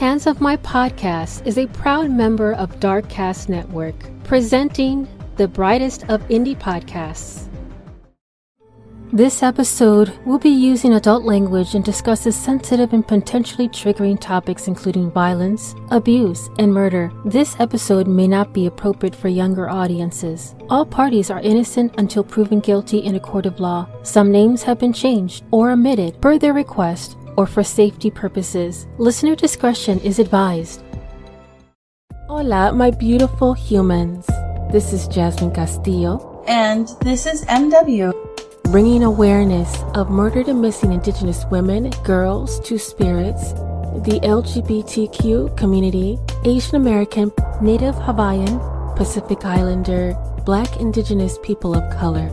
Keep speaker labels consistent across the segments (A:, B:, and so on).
A: Hands of My Podcast is a proud member of Darkcast Network, presenting the brightest of indie podcasts. This episode will be using adult language and discusses sensitive and potentially triggering topics including violence, abuse, and murder. This episode may not be appropriate for younger audiences. All parties are innocent until proven guilty in a court of law. Some names have been changed or omitted per their request or for safety purposes. Listener discretion is advised. Hola, my beautiful humans. This is Jasmine Castillo.
B: And this is MW.
A: Bringing awareness of murdered and missing Indigenous women, girls, two-spirits, the LGBTQ community, Asian American, Native Hawaiian, Pacific Islander, Black Indigenous people of color.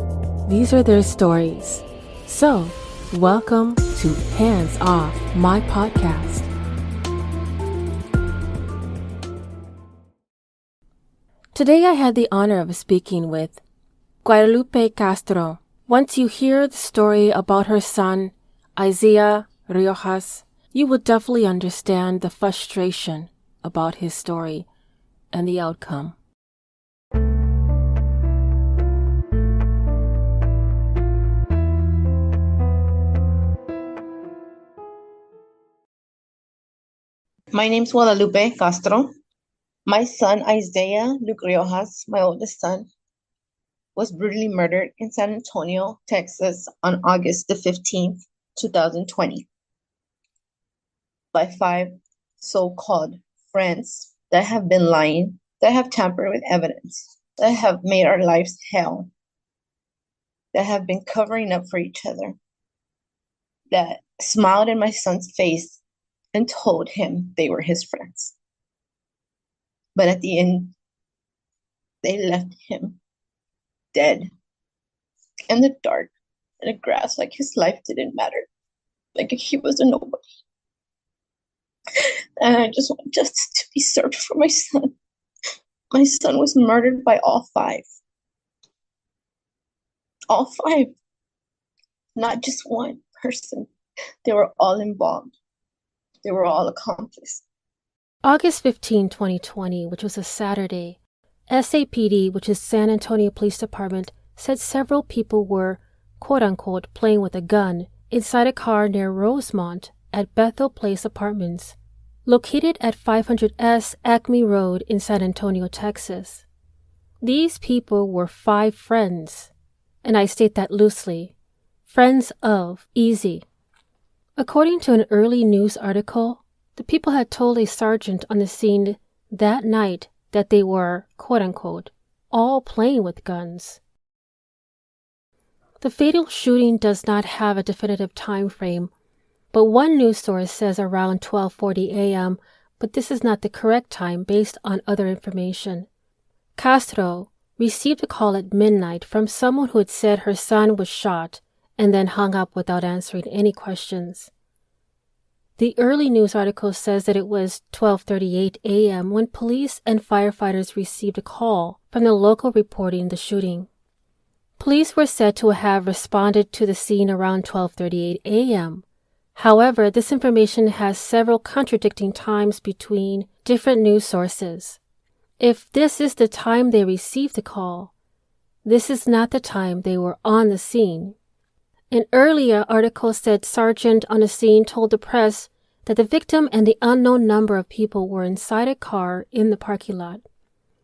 A: These are their stories. So, welcome to Hands Off My Podcast. Today I had the honor of speaking with Guadalupe Castro. Once you hear the story about her son, Izaiah Riojas, you will definitely understand the frustration about his story and the outcome.
B: My name's Guadalupe Castro. My son, Izaiah Luke Riojas, my oldest son, was brutally murdered in San Antonio, Texas on August the 15th, 2020 by 5 so-called friends that have been lying, that have tampered with evidence, that have made our lives hell, that have been covering up for each other, that smiled in my son's face and told him they were his friends. But at the end, they left him dead in the dark, in the grass, like his life didn't matter, like he was a nobody. And I just want justice to be served for my son. My son was murdered by all five. All five. Not just one person. They were all involved. They were all accomplices.
A: August 15, 2020, which was a Saturday, SAPD, which is San Antonio Police Department, said several people were, quote-unquote, playing with a gun inside a car near Rosemont at Bethel Place Apartments, located at 500S Acme Road in San Antonio, Texas. These people were 5 friends, and I state that loosely, friends of Easy. According to an early news article, the people had told a sergeant on the scene that night that they were, quote-unquote, all playing with guns. The fatal shooting does not have a definitive time frame, but one news source says around 12:40 a.m., but this is not the correct time based on other information. Castro received a call at midnight from someone who had said her son was shot and then hung up without answering any questions. The early news article says that it was 12:38 a.m. when police and firefighters received a call from the local reporting the shooting. Police were said to have responded to the scene around 12:38 a.m. However, this information has several contradicting times between different news sources. If this is the time they received the call, this is not the time they were on the scene. An earlier article said Sergeant on the scene told the press that the victim and the unknown number of people were inside a car in the parking lot.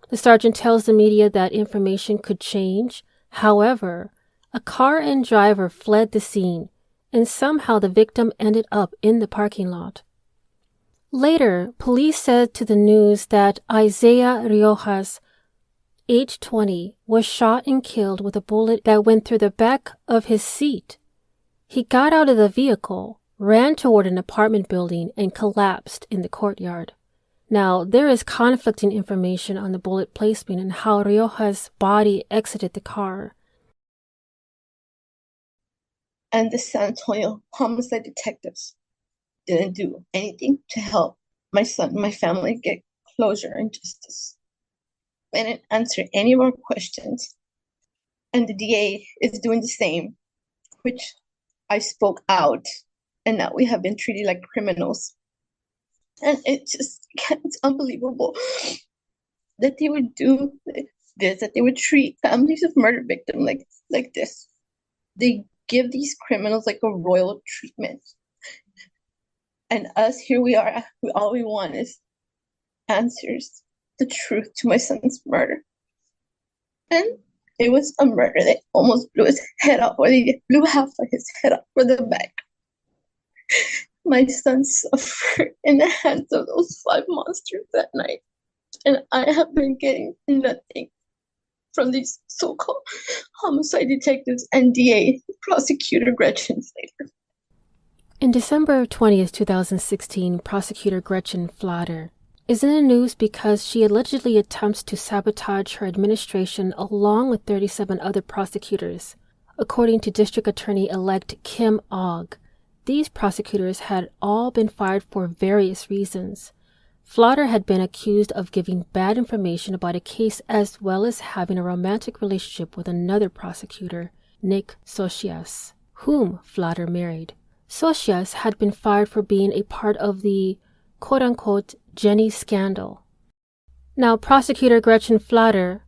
A: The sergeant tells the media that information could change. However, a car and driver fled the scene, and somehow the victim ended up in the parking lot. Later, police said to the news that Izaiah Riojas, age 20, was shot and killed with a bullet that went through the back of his seat. He got out of the vehicle, ran toward an apartment building, and collapsed in the courtyard. Now, there is conflicting information on the bullet placement and how Riojas' body exited the car.
B: And the San Antonio homicide detectives didn't do anything to help my son and my family get closure and justice. They didn't answer any of our questions. And the DA is doing the same, which I spoke out, and now we have been treated like criminals. And it's unbelievable that they would do this, that they would treat families of murder victims like this. They give these criminals like a royal treatment. And us, here we are, all we want is answers, the truth to my son's murder. And it was a murder that almost blew his head off, or they blew half of his head off for the back. My son suffered in the hands of those 5 monsters that night. And I have been getting nothing from these so-called homicide detectives and DA prosecutor Gretchen Flader.
A: In December 20th, 2016, prosecutor Gretchen Flader is in the news because she allegedly attempts to sabotage her administration along with 37 other prosecutors. According to District Attorney-elect Kim Ogg, these prosecutors had all been fired for various reasons. Flader had been accused of giving bad information about a case as well as having a romantic relationship with another prosecutor, Nick Socias, whom Flader married. Socias had been fired for being a part of the quote-unquote Jenny scandal. Now, prosecutor Gretchen Flader,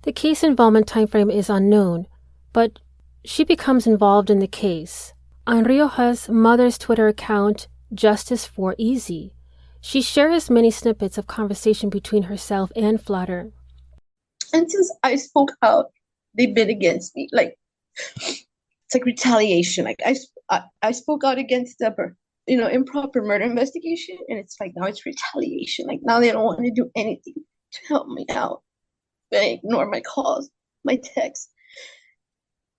A: the case involvement timeframe is unknown, but she becomes involved in the case. On Riojas' mother's Twitter account, Justice for Easy, she shares many snippets of conversation between herself and Flader.
B: And since I spoke out, they've been against me. Like, it's like retaliation. Like, I spoke out against the improper murder investigation, and it's like now it's retaliation. Like, now they don't want to do anything to help me out. They ignore my calls, my texts.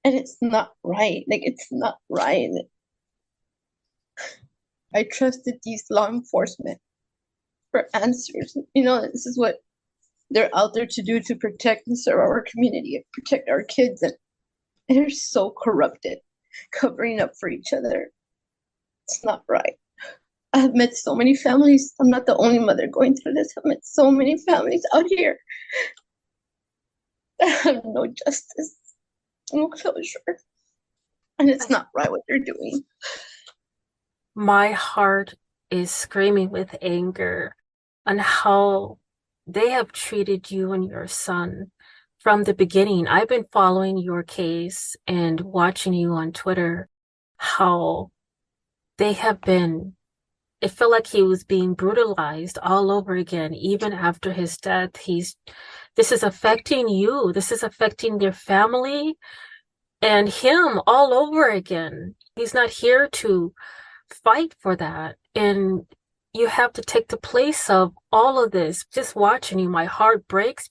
B: And it's not right. Like, it's not right. I trusted these law enforcement for answers. This is what they're out there to do, to protect and serve our community, protect our kids. And they're so corrupted, covering up for each other. It's not right. I've met so many families. I'm not the only mother going through this. I've met so many families out here that have no justice, no closure. And it's not right what they're doing.
C: My heart is screaming with anger on how they have treated you and your son from the beginning. I've been following your case and watching you on Twitter, how they have been, it felt like he was being brutalized all over again, even after his death. This is affecting you. This is affecting their family and him all over again. He's not here to fight for that. And you have to take the place of all of this. Just watching you, my heart breaks.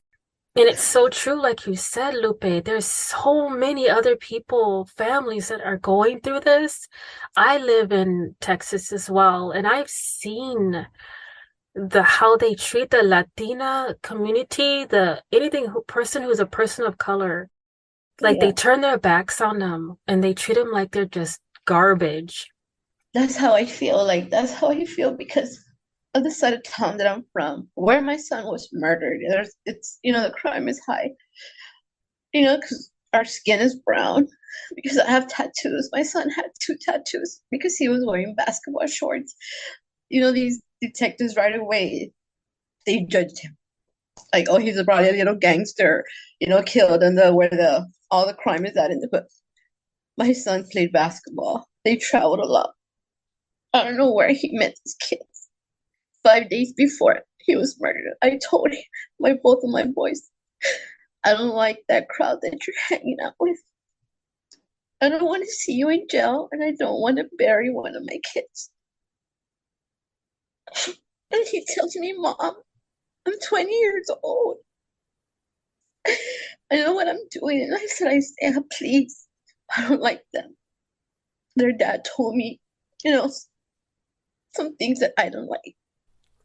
C: And it's so true, like you said, Lupe, there's so many other people, families that are going through this. I live in Texas as well, and I've seen how they treat the Latina community, person who's a person of color. Like, they turn their backs on them and they treat them like they're just garbage.
B: That's how I feel. Like, that's how I feel because of the side of town that I'm from, where my son was murdered. The crime is high. Because our skin is brown. Because I have tattoos. My son had 2 tattoos because he was wearing basketball shorts. These detectives right away, they judged him. Like, oh, he's probably a little gangster, killed and where all the crime is at in the book. My son played basketball. They traveled a lot. I don't know where he met his kids. 5 days before he was murdered, I told both of my boys, I don't like that crowd that you're hanging out with. I don't want to see you in jail, and I don't want to bury one of my kids. And he tells me, Mom, I'm 20 years old. I know what I'm doing. And I said, Isaiah, please, I don't like them. Their dad told me, some things that I don't like.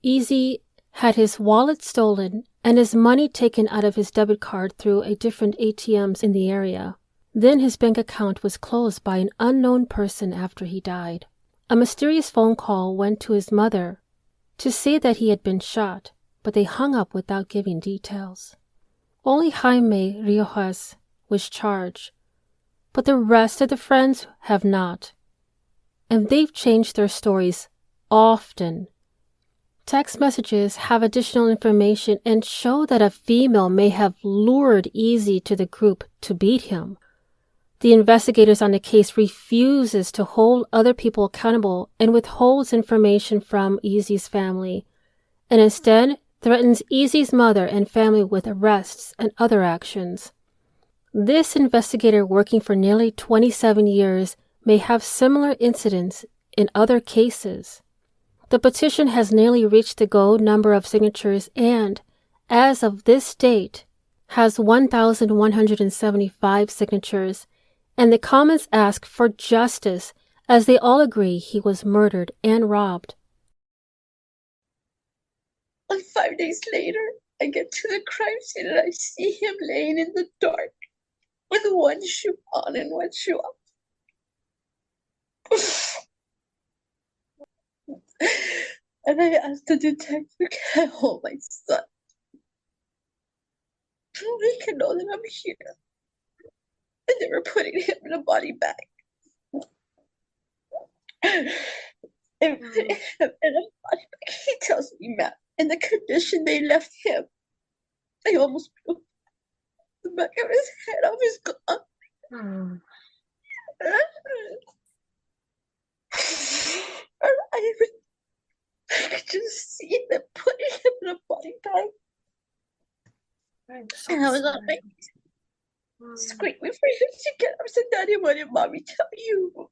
A: Easy had his wallet stolen and his money taken out of his debit card through a different ATMs in the area. Then his bank account was closed by an unknown person after he died. A mysterious phone call went to his mother to say that he had been shot, but they hung up without giving details. Only Jaime Riojas was charged, but the rest of the friends have not. And they've changed their stories often. Text messages have additional information and show that a female may have lured Easy to the group to beat him. The investigators on the case refuses to hold other people accountable and withholds information from Easy's family, and instead threatens Easy's mother and family with arrests and other actions. This investigator, working for nearly 27 years, may have similar incidents in other cases. The petition has nearly reached the goal number of signatures and, as of this date, has 1,175 signatures, and the comments ask for justice as they all agree he was murdered and robbed.
B: And 5 days later, I get to the crime scene and I see him laying in the dark with one shoe on and one shoe off. And I asked the detective, can I hold my son? He can know that I'm here. And they were putting him in a body bag. And putting him in a body bag. He tells me, ma'am, in the condition they left him, they almost blew the back of his head off his gun. I could just see them putting him in a body bag. And I was on my knees, screaming for him to get up. I said, Daddy, what did mommy tell you?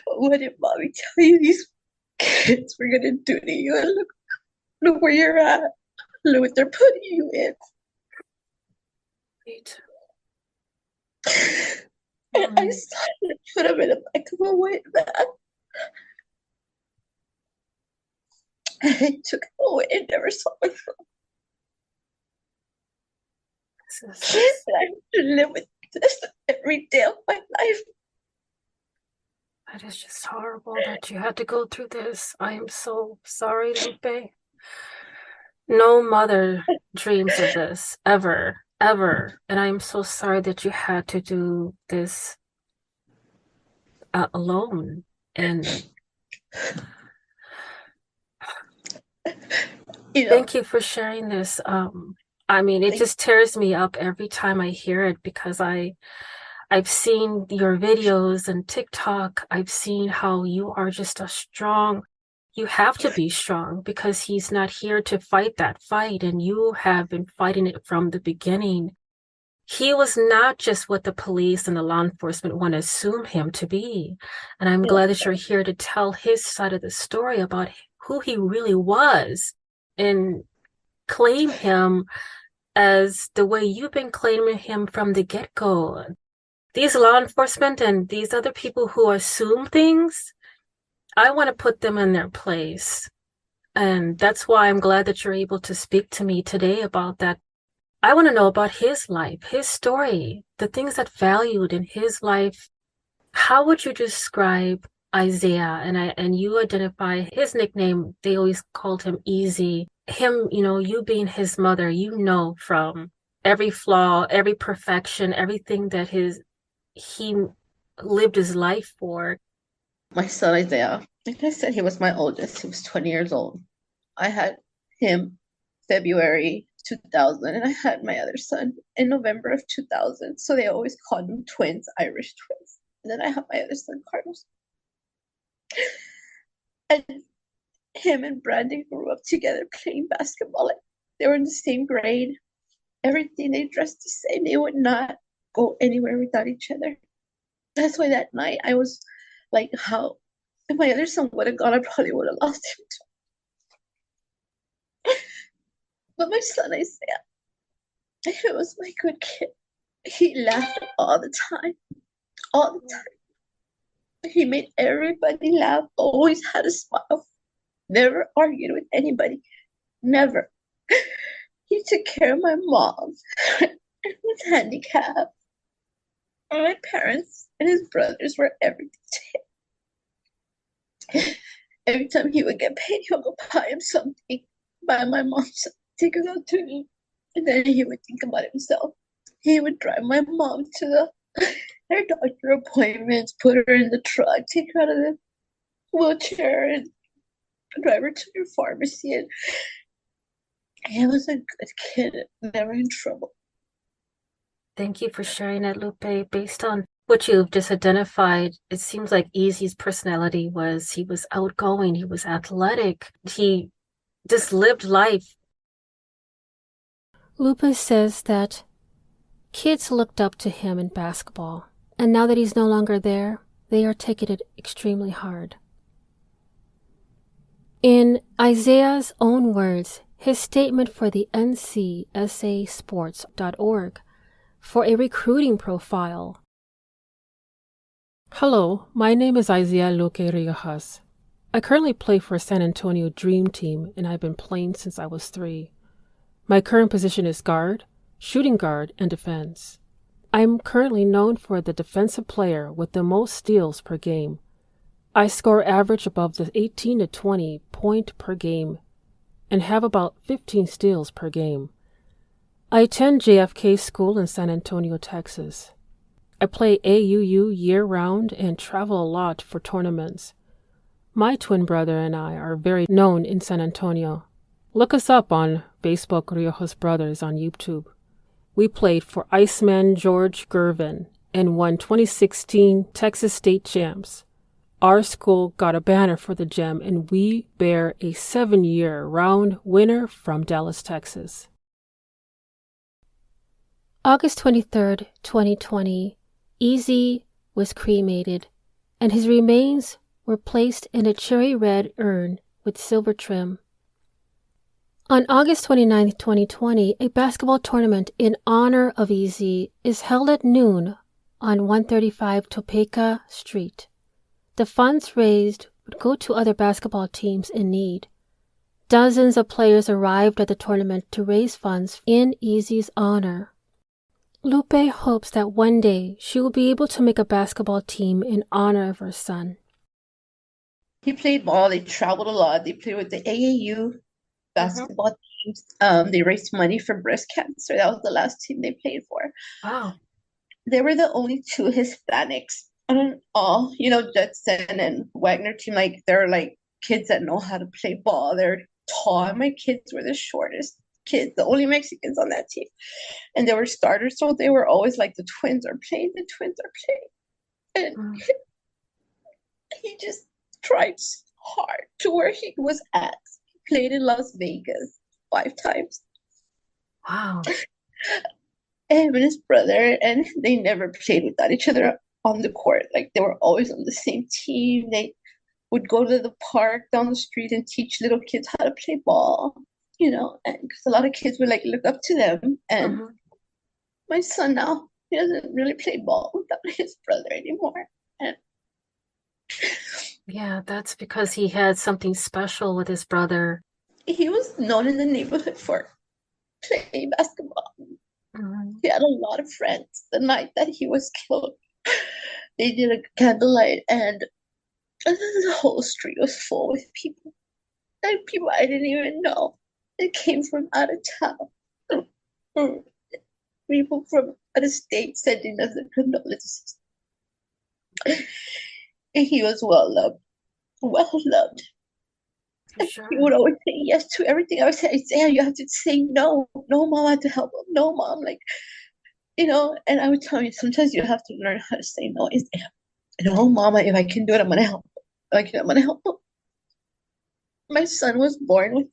B: What did mommy tell you these kids were gonna do to you? And look where you're at. Look what they're putting you in.
C: Right.
B: And I started to put him in the back of a white van. I took him away and never saw him. And I have to live with this every day of my life.
C: That is just horrible that you had to go through this. I am so sorry, Lupe. No mother dreams of this, ever, ever. And I am so sorry that you had to do this alone. And thank you for sharing this. I mean, it just tears me up every time I hear it because I've seen your videos and TikTok. I've seen how you are just you have to be strong because he's not here to fight that fight. And you have been fighting it from the beginning. He was not just what the police and the law enforcement want to assume him to be. And I'm glad that you're here to tell his side of the story about who he really was and claim him as the way you've been claiming him from the get-go. These law enforcement and these other people who assume things, I want to put them in their place. And that's why I'm glad that you're able to speak to me today about that. I want to know about his life, his story, the things that valued in his life. How would you describe Izaiah? And you identify his nickname. They always called him Easy. Him, you being his mother, from every flaw, every perfection, everything that he lived his life for.
B: My son Izaiah, like I said, he was my oldest. He was 20 years old. I had him February 2000, and I had my other son in November of 2000. So they always called them twins, Irish twins. And then I have my other son, Carlos. And him and Brandon grew up together playing basketball. They were in the same grade. Everything, they dressed the same. They would not go anywhere without each other. That's why that night I was like, how if my other son would have gone, I probably would have lost him too. But my son Izaiah, he was my good kid. He laughed all the time. All the time. He made everybody laugh, always had a smile. Never argued with anybody. Never. He took care of my mom, who was handicapped. And my parents and his brothers were everything to him. Every time he would get paid, he would go buy him something, buy my mom something, take her out to eat. And then he would think about himself. He would drive my mom to her doctor appointments, put her in the truck, take her out of the wheelchair, and driver to your pharmacy, and he was a good kid, never in trouble.
C: Thank you for sharing that, Lupe. Based on what you've just identified, it seems like Easy's personality was he was outgoing, he was athletic, he just lived life.
A: Lupe says that kids looked up to him in basketball, and now that he's no longer there, they are taking it extremely hard. In Izaiah's own words, his statement for the ncsasports.org for a recruiting profile.
D: Hello, my name is Izaiah Luke Riojas. I currently play for San Antonio Dream Team, and I've been playing since I was 3. My current position is guard, shooting guard, and defense. I'm currently known for the defensive player with the most steals per game. I score average above the 18 to 20 point per game and have about 15 steals per game. I attend JFK School in San Antonio, Texas. I play AUU year-round and travel a lot for tournaments. My twin brother and I are very known in San Antonio. Look us up on Facebook, Riojas Brothers on YouTube. We played for Iceman George Gervin and won 2016 Texas State Champs. Our school got a banner for the gem, and we bear a 7-year round winner from Dallas, Texas.
A: August 23rd, 2020, Easy was cremated, and his remains were placed in a cherry red urn with silver trim. On August 29th, 2020, a basketball tournament in honor of Easy is held at noon on 135 Topeka Street. The funds raised would go to other basketball teams in need. Dozens of players arrived at the tournament to raise funds in Easy's honor. Lupe hopes that one day she will be able to make a basketball team in honor of her son.
B: He played ball. They traveled a lot. They played with the AAU basketball teams. They raised money for breast cancer. That was the last team they played for.
C: Wow.
B: They were the only 2 Hispanics. And all, Judson and Wagner team, like, they're like kids that know how to play ball. They're tall. My kids were the shortest kids, the only Mexicans on that team. And they were starters, so they were always like, the twins are playing. And he just tried hard to where he was at. He played in Las Vegas 5 times.
C: Wow.
B: Him and his brother, and they never played without each other on the court. Like, they were always on the same team. They would go to the park down the street and teach little kids how to play ball, and because a lot of kids would like look up to them. And my son now, he doesn't really play ball without his brother anymore. And
C: yeah, that's because he had something special with his brother.
B: he was known in the neighborhood for playing basketball. He had a lot of friends. The night that he was killed, they did a candlelight, and the whole street was full with people. And people I didn't even know. They came from out of town. People from out of state sending us their condolences. And he was well loved.
C: Sure.
B: He would always say yes to everything. I would say, Isaiah, you have to say no. No, mom, I have to help him. No, mom, and I would tell you, sometimes you have to learn how to say no. Isaiah, no, mama, if I can do it, I'm going to help him. I'm going to help him. My son was born with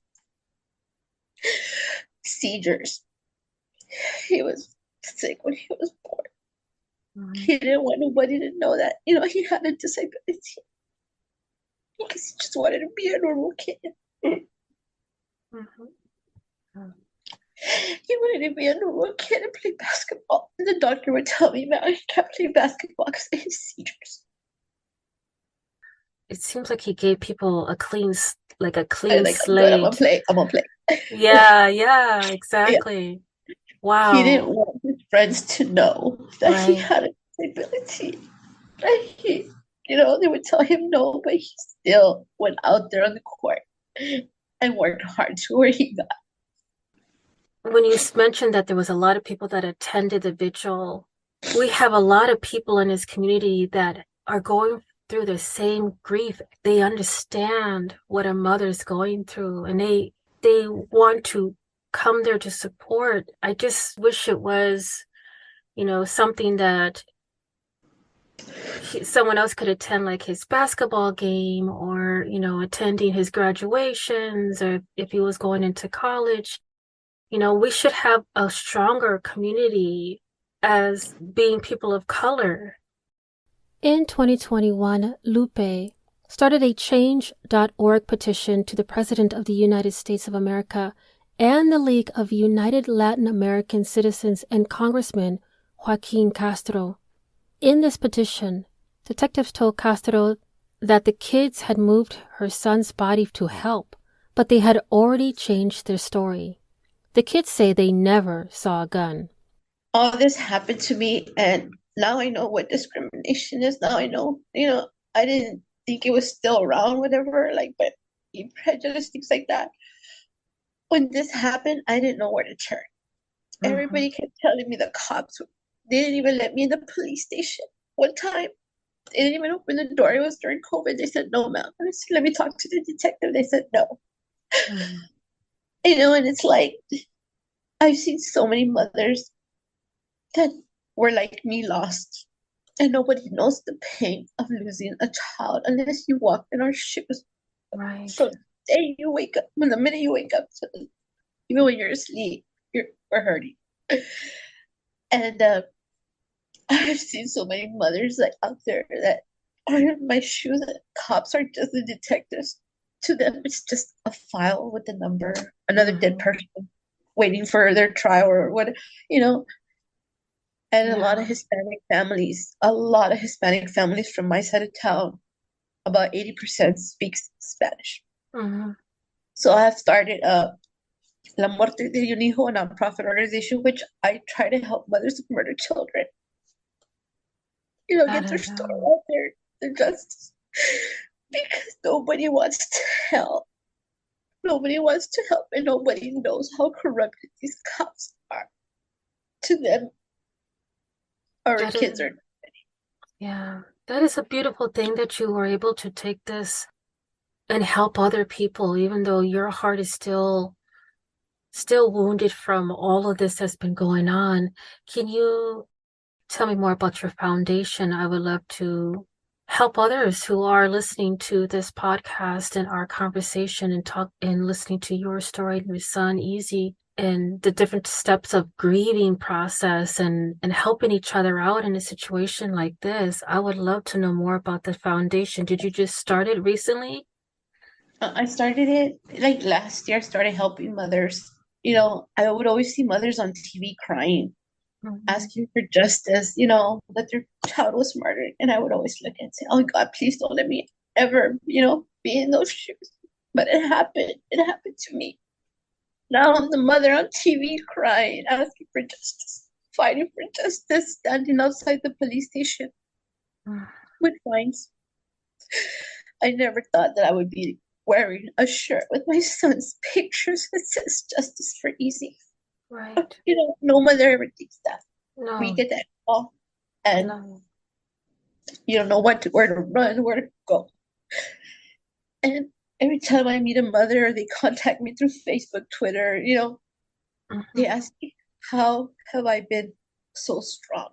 B: seizures. He was sick when he was born. He didn't want nobody to know that, he had a disability. Because he just wanted to be a normal kid. He wanted to be a normal kid and play basketball. And the doctor would tell me, man, he can't play basketball because of his seizures.
C: It seems like he gave people a clean slate.
B: I'm gonna play.
C: Yeah, exactly.
B: Yeah.
C: Wow.
B: He didn't want his friends to know that he had a disability. And they would tell him no, but he still went out there on the court and worked hard to where he got.
C: When you mentioned that there was a lot of people that attended the vigil, we have a lot of people in his community that are going through the same grief. They understand what a mother's going through, and they want to come there to support. I just wish it was, something that someone else could attend, like his basketball game, or attending his graduations, or if he was going into college. We should have a stronger community as being people of color.
A: In 2021, Lupe started a Change.org petition to the President of the United States of America and the League of United Latin American Citizens and Congressman Joaquin Castro. In this petition, detectives told Castro that the kids had moved her son's body to help, but they had already changed their story. The kids say they never saw a gun.
B: All this happened to me, and now I know what discrimination is. Now I know, I didn't think it was still around, whatever, but prejudice, things like that. When this happened, I didn't know where to turn. Everybody kept telling me the cops, they didn't even let me in the police station. One time, they didn't even open the door. It was during COVID. They said, no, ma'am. I said, let me talk to the detective. They said, no. And it's like, I've seen so many mothers that were like me, lost. And nobody knows the pain of losing a child unless you walk in our shoes.
C: Right.
B: So the day you wake up, the minute you wake up, even when you're asleep, we're hurting. And I've seen so many mothers out there that are in my shoes, that cops are just the detectives. To them, it's just a file with a number, another dead person waiting for their trial or what, And a lot of Hispanic families from my side of town, about 80% speaks Spanish. So I have started La Muerte de un Hijo, a nonprofit organization, which I try to help mothers of murdered children, get their story out there, their justice, because nobody wants to help. Nobody wants to help, and nobody knows how corrupted these cops are. To them, our kids are.
C: Yeah, that is a beautiful thing that you were able to take this and help other people, even though your heart is still wounded from all of this that's been going on. Can you tell me more about your foundation? I would love to help others who are listening to this podcast and our conversation and listening to your story and your son, Easy, and the different steps of grieving process and helping each other out in a situation like this. I would love to know more about the foundation. Did you just start it recently?
B: I started it last year. I started helping mothers. I would always see mothers on TV crying, asking for justice, that their child was murdered. And I would always look and say, oh God, please don't let me ever, be in those shoes. But it happened. It happened to me. Now I'm the mother on TV crying, asking for justice, fighting for justice, standing outside the police station with fines. I never thought that I would be wearing a shirt with my son's pictures that says justice for Easy.
C: Right.
B: No mother ever thinks that.
C: No.
B: We get that call, and you don't know where to run, where to go. And every time I meet a mother, or they contact me through Facebook, Twitter, they ask me, how have I been so strong?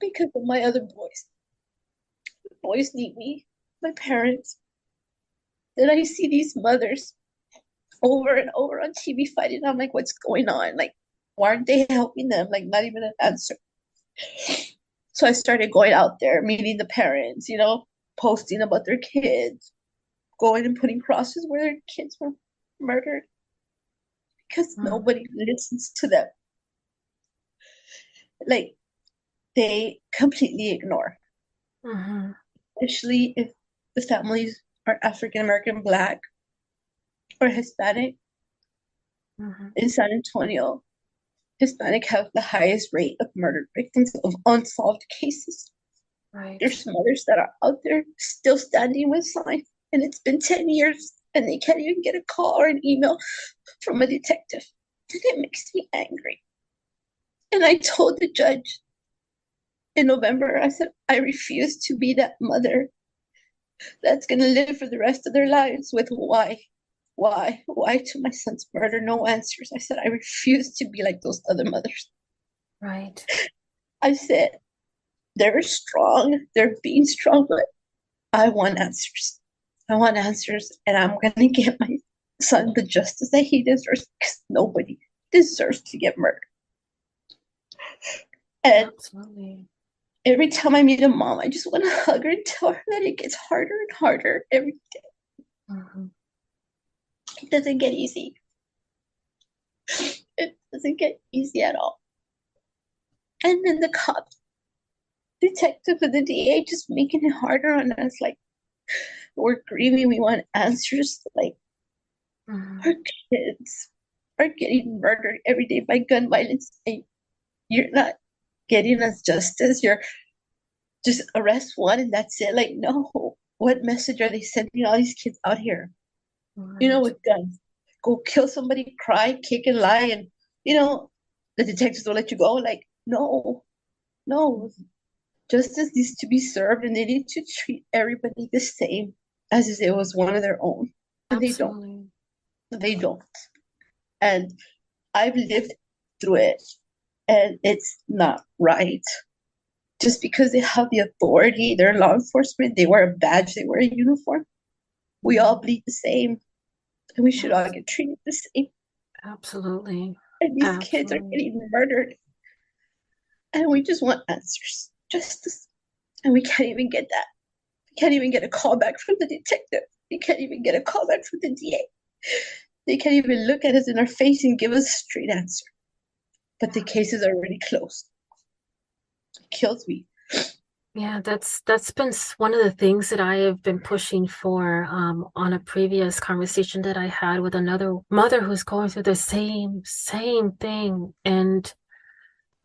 B: Because of my other boys. The boys need me, my parents. Then I see these mothers over and over on TV fighting. I'm like, what's going on? Why aren't they helping them? Not even an answer. So I started going out there, meeting the parents, posting about their kids, going and putting crosses where their kids were murdered, because nobody listens to them. They completely ignore, especially if the families are African American, Black, or Hispanic. In San Antonio, Hispanic have the highest rate of murder victims of unsolved cases.
C: Right.
B: There's mothers that are out there still standing with signs, and it's been 10 years, and they can't even get a call or an email from a detective. And it makes me angry. And I told the judge, In November, I said, I refuse to be that mother that's going to live for the rest of their lives with why to my son's murder, no answers. I said, I refuse to be like those other mothers.
C: Right.
B: I said, they're strong, they're being strong, but I want answers. I want answers, and I'm going to give my son the justice that he deserves, because nobody deserves to get murdered. And
C: Absolutely.
B: every time I meet a mom, I just want to hug her and tell her that it gets harder and harder every day.
C: Mm-hmm.
B: It doesn't get easy. It doesn't get easy at all. And then the cop, detective, and the DA just making it harder on us. Like, we're grieving, we want answers. Like, our kids are getting murdered every day by gun violence. And you're not getting us justice. You're just arrest one and that's it. Like, no. What message are they sending all these kids out here?
C: Right.
B: You know, with guns. Go kill somebody, cry, kick, and lie, and the detectives will let you go. Like, no. Justice needs to be served, and they need to treat everybody the same as if it was one of their own. And
C: Absolutely.
B: They don't. And I've lived through it, and it's not right. Just because they have the authority, they're law enforcement, they wear a badge, they wear a uniform. We all bleed the same, and we should all get treated the same.
C: Absolutely.
B: And these kids are getting murdered, and we just want answers, justice, and we can't even get that. We can't even get a call back from the detective. We can't even get a call back from the DA. They can't even look at us in our face and give us a straight answer. But the case is already closed. It kills me.
C: Yeah, that's been one of the things that I have been pushing for on a previous conversation that I had with another mother who's going through the same thing. And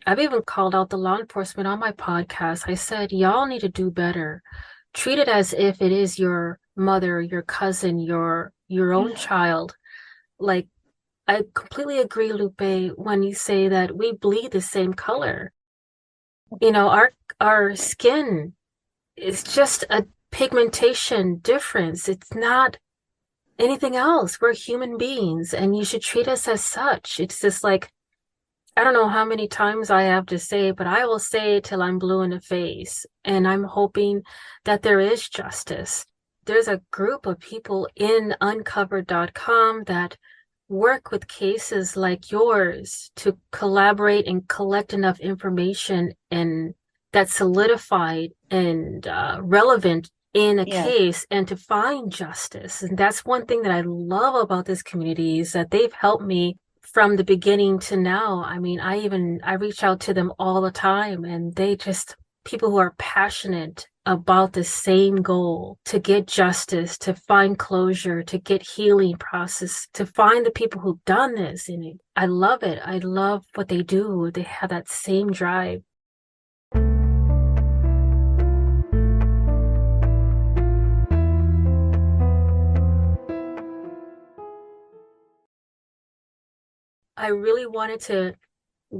C: I've even called out the law enforcement on my podcast. I said, y'all need to do better. Treat it as if it is your mother, your cousin, your own child. Like, I completely agree, Lupe, when you say that we bleed the same color. You know, our skin is just a pigmentation difference. It's not anything else. We're human beings, and you should treat us as such. It's just like, I don't know how many times I have to say it, but I will say it till I'm blue in the face. And I'm hoping that there is justice. There's a group of people in uncovered.com that work with cases like yours to collaborate and collect enough information and that's solidified and relevant in a case and to find justice. And that's one thing that I love about this community is that they've helped me from the beginning to now. I mean, I reach out to them all the time, and they just people who are passionate about the same goal, to get justice, to find closure, to get healing process, to find the people who've done this. And I love it. I love what they do. They have that same drive. I really wanted to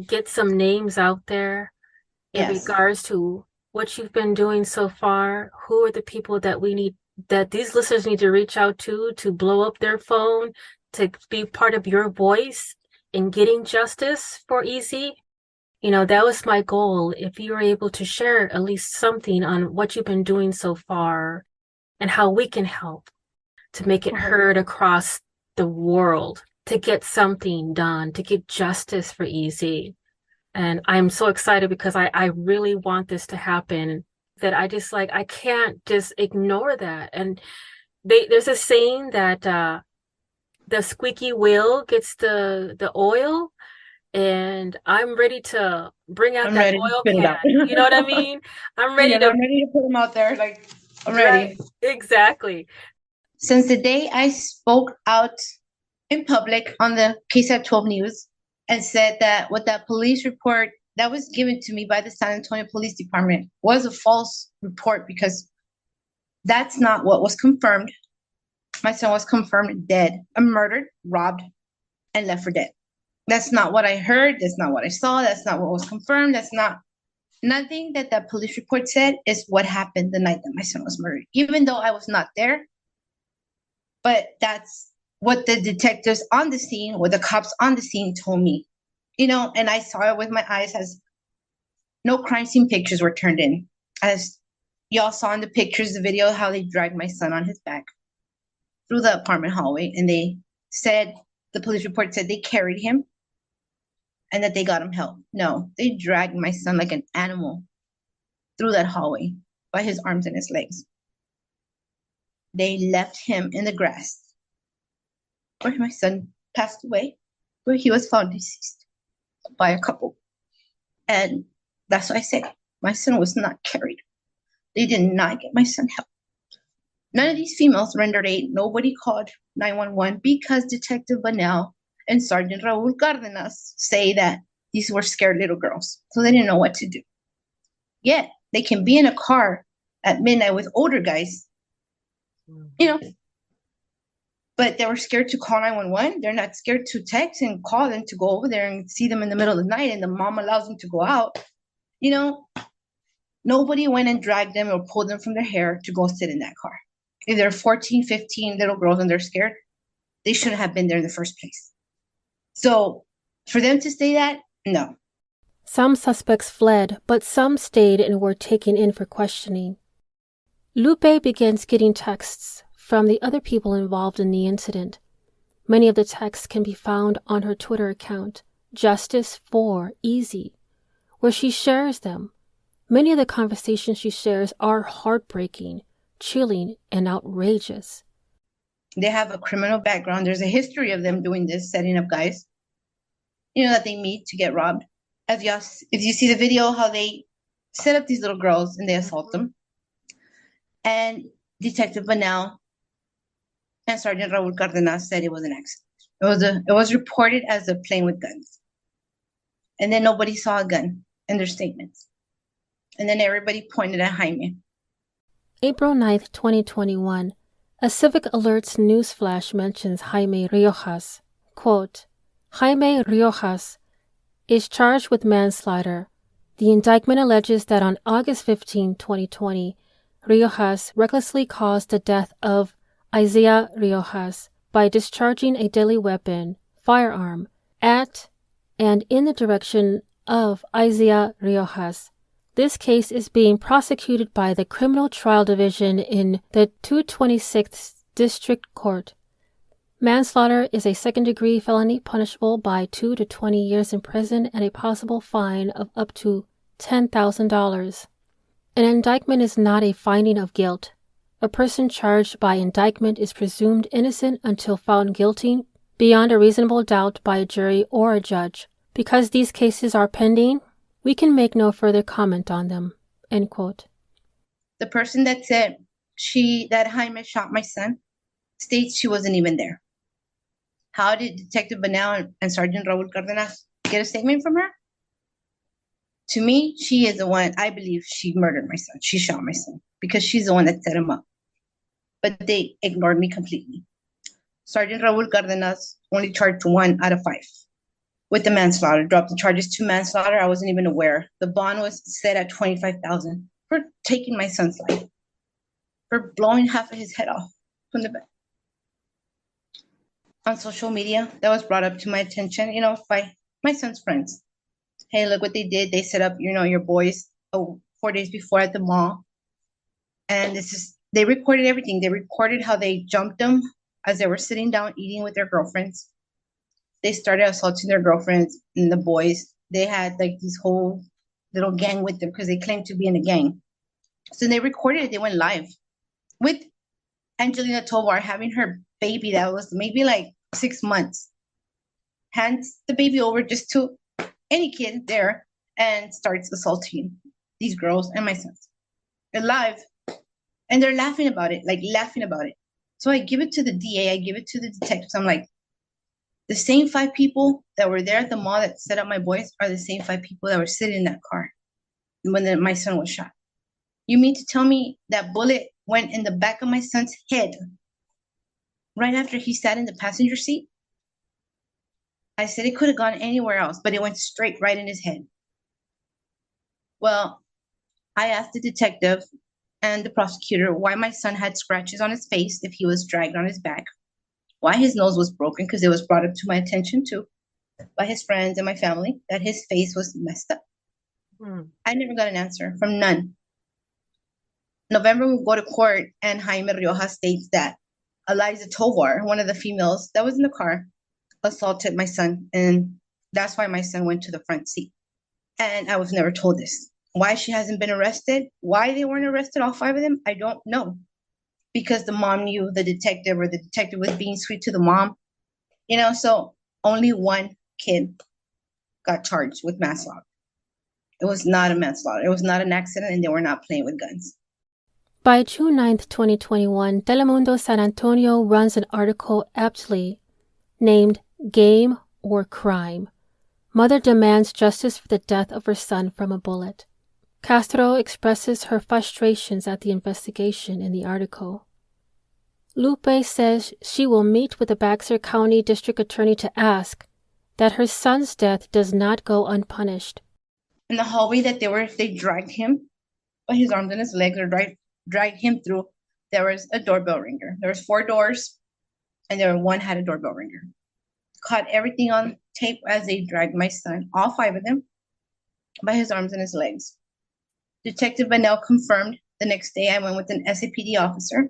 C: get some names out there in regards to what you've been doing so far. Who are the people that that these listeners need to reach out to blow up their phone, to be part of your voice in getting justice for Easy? You know, that was my goal. If you were able to share at least something on what you've been doing so far and how we can help to make it heard across the world, to get something done, to get justice for Easy. And I'm so excited because I really want this to happen, that I can't just ignore that. And there's a saying that the squeaky wheel gets the oil, and I'm ready to bring out that oil can. You know what I mean? I'm ready
B: I'm ready to put them out there. Like, I'm ready.
C: Right, exactly.
B: Since the day I spoke out in public on the KSAT 12 News and said that what that police report that was given to me by the San Antonio Police Department was a false report, because that's not what was confirmed. My son was confirmed dead, murdered, robbed, and left for dead. That's not what I heard. That's not what I saw. That's not what was confirmed. That's not Nothing that the police report said is what happened the night that my son was murdered, even though I was not there. But that's what the detectives on the scene, or the cops on the scene, told me. And I saw it with my eyes, as no crime scene pictures were turned in. As y'all saw in the pictures, the video, how they dragged my son on his back through the apartment hallway. And they said, the police report said they carried him and that they got him help. No, they dragged my son like an animal through that hallway by his arms and his legs. They left him in the grass where my son passed away, where he was found deceased by a couple. And that's why I say my son was not carried. They did not get my son help. None of these females rendered aid. Nobody called 911 because Detective Bunnell and Sergeant Raul Cardenas say that these were scared little girls, so they didn't know what to do. Yet they can be in a car at midnight with older guys, but they were scared to call 911. They're not scared to text and call them to go over there and see them in the middle of the night, and the mom allows them to go out. Nobody went and dragged them or pulled them from their hair to go sit in that car. If they're 14, 15 little girls and they're scared, they shouldn't have been there in the first place. So for them to say that, no.
A: Some suspects fled, but some stayed and were taken in for questioning. Lupe begins getting texts from the other people involved in the incident. Many of the texts can be found on her Twitter account, Justice for Easy, where she shares them. Many of the conversations she shares are heartbreaking, chilling, and outrageous.
B: They have a criminal background. There's a history of them doing this, setting up guys, that they meet to get robbed. If you see the video, how they set up these little girls and they assault them. And Detective Bunnell and Sergeant Raul Cardenas said it was an accident. It was reported as a plane with guns. And then nobody saw a gun in their statements. And then everybody pointed at Jaime.
A: April 9th, 2021, a Civic Alerts news flash mentions Jaime Riojas. Quote, Jaime Riojas is charged with manslaughter. The indictment alleges that on August 15, 2020, Riojas recklessly caused the death of Izaiah Riojas by discharging a deadly weapon, firearm, at and in the direction of Izaiah Riojas. This case is being prosecuted by the Criminal Trial Division in the 226th District Court. Manslaughter is a second-degree felony punishable by 2 to 20 years in prison and a possible fine of up to $10,000. An indictment is not a finding of guilt. A person charged by indictment is presumed innocent until found guilty beyond a reasonable doubt by a jury or a judge. Because these cases are pending, we can make no further comment on them. End quote.
B: The person that said that Jaime shot my son states she wasn't even there. How did Detective Bunnell and Sergeant Raul Cardenas get a statement from her? To me, she is the one, I believe she murdered my son. She shot my son because she's the one that set him up. But they ignored me completely. Sergeant Raul Cardenas only charged 1 out of 5 with the manslaughter, dropped the charges to manslaughter. I wasn't even aware. The bond was set at $25,000 for taking my son's life, for blowing half of his head off from the back. On social media, that was brought up to my attention, by my son's friends. Hey, look what they did. They set up, your boys 4 days before at the mall. And they recorded everything. They recorded how they jumped them as they were sitting down eating with their girlfriends. They started assaulting their girlfriends and the boys. They had like this whole little gang with them because they claimed to be in a gang. So they recorded it. They went live with Angelina Tovar having her baby that was maybe like 6 months. Hands the baby over just to any kid there and starts assaulting these girls and my sons. They're live and they're laughing about it. So I give it to the DA. I give it to the detectives. I'm like, the same 5 people that were there at the mall that set up my boys are the same 5 people that were sitting in that car when my son was shot. You mean to tell me that bullet went in the back of my son's head right after he sat in the passenger seat? I said it could have gone anywhere else, but it went straight right in his head. Well, I asked the detective and the prosecutor why my son had scratches on his face if he was dragged on his back, why his nose was broken, because it was brought up to my attention too by his friends and my family that his face was messed up. I never got an answer from none. November, we go to court, and Jaime Riojas states that Eliza Tovar, one of the females that was in the car, assaulted my son, and that's why my son went to the front seat. And I was never told this. Why she hasn't been arrested, why they weren't arrested, all 5 of them, I don't know. Because the mom knew the detective, or the detective was being sweet to the mom. So only one kid got charged with manslaughter. It was not a manslaughter. It was not an accident, and they were not playing with guns.
A: By June 9th, 2021, Telemundo San Antonio runs an article aptly named Game or Crime. Mother demands justice for the death of her son from a bullet. Castro expresses her frustrations at the investigation in the article. Lupe says she will meet with the Baxter County District Attorney to ask that her son's death does not go unpunished.
B: In the hallway that they dragged him by his arms and his legs, or dragged him through, there was a doorbell ringer. There was 4 doors, and one had a doorbell ringer. Caught everything on tape as they dragged my son, all 5 of them, by his arms and his legs. Detective Bunnell confirmed the next day. I went with an SAPD officer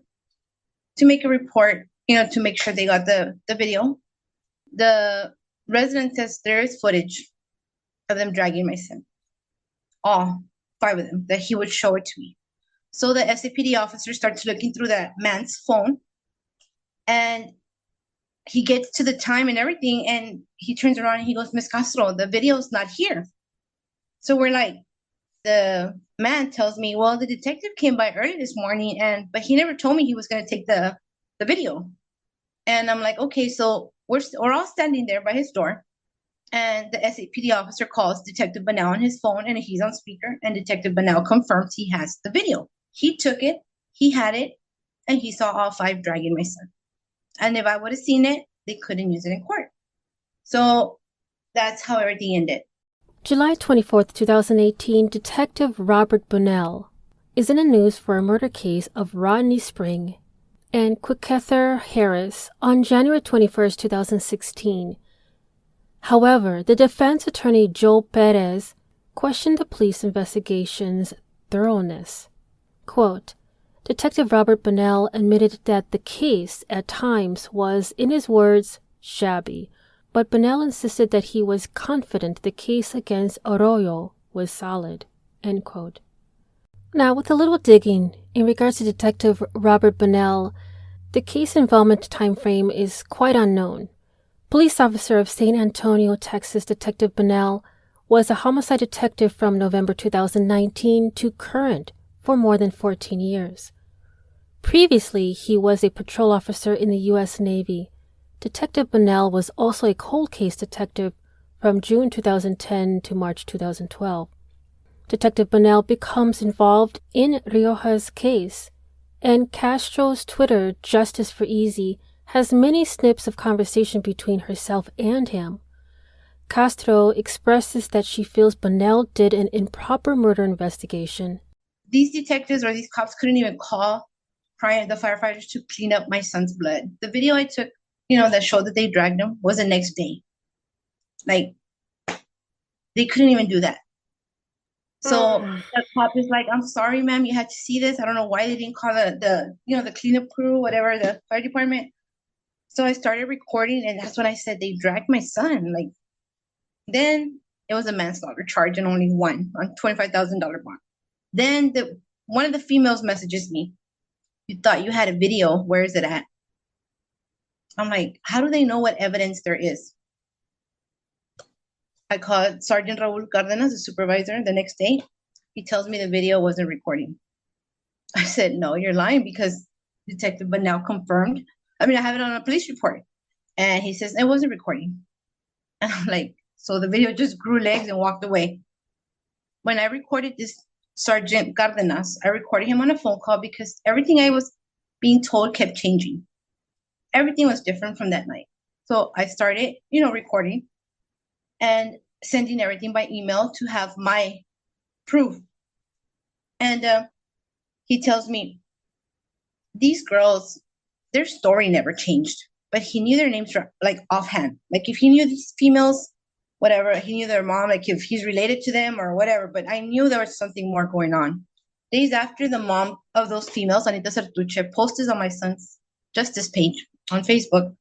B: to make a report, to make sure they got the video. The resident says there is footage of them dragging my son, all 5 of them, that he would show it to me. So the SAPD officer starts looking through that man's phone, and he gets to the time and everything, and he turns around and he goes, "Miss Castro, the video's not here." So we're like, the man tells me, "Well, the detective came by early this morning, but he never told me he was going to take the video." And I'm like, okay, so we're all standing there by his door, and the SAPD officer calls Detective Bunnell on his phone, and he's on speaker, and Detective Bunnell confirms he has the video. He took it, he had it, and he saw all 5 dragging my son. And if I would have seen it, they couldn't use it in court. So that's how everything ended.
A: July 24th, 2018, Detective Robert Bunnell is in the news for a murder case of Rodney Spring and Quikether Harris on January 21st, 2016. However, the defense attorney Joel Perez questioned the police investigation's thoroughness. Quote, Detective Robert Bunnell admitted that the case at times was, in his words, shabby, but Bunnell insisted that he was confident the case against Arroyo was solid. End quote. Now, with a little digging in regards to Detective Robert Bunnell, the case involvement timeframe is quite unknown. Police officer of San Antonio, Texas, Detective Bunnell was a homicide detective from November 2019 to current for more than 14 years. Previously, he was a patrol officer in the U.S. Navy. Detective Bunnell was also a cold case detective from June 2010 to March 2012. Detective Bunnell becomes involved in Riojas' case, and Castro's Twitter, Justice for Easy, has many snips of conversation between herself and him. Castro expresses that she feels Bunnell did an improper murder investigation.
B: These detectives or these cops couldn't even call the firefighters to clean up my son's blood. The video I took, that showed that they dragged him was the next day. Like, they couldn't even do that. So the cop is like, "I'm sorry, ma'am, you had to see this. I don't know why they didn't call the cleanup crew, whatever, the fire department." So I started recording, and that's when I said they dragged my son. Like, then it was a manslaughter charge and only one on $25,000 bond. Then one of the females messages me, "You thought you had a video. Where is it at?" I'm like, how do they know what evidence there is? I called Sergeant Raul Cardenas, the supervisor, the next day. He tells me the video wasn't recording. I said, "No, you're lying," because Detective Bunnell confirmed. I have it on a police report. And he says, "It wasn't recording." And I'm like, so the video just grew legs and walked away. When I recorded this Sergeant Cardenas, I recorded him on a phone call because everything I was being told kept changing. Everything was different from that night. So I started, recording and sending everything by email to have my proof. And he tells me, these girls, their story never changed, but he knew their names like offhand. Like if he knew these females, whatever, he knew their mom, like if he's related to them or whatever, but I knew there was something more going on. Days after, the mom of those females, Anita Sertuche, posted on my son's justice page on Facebook.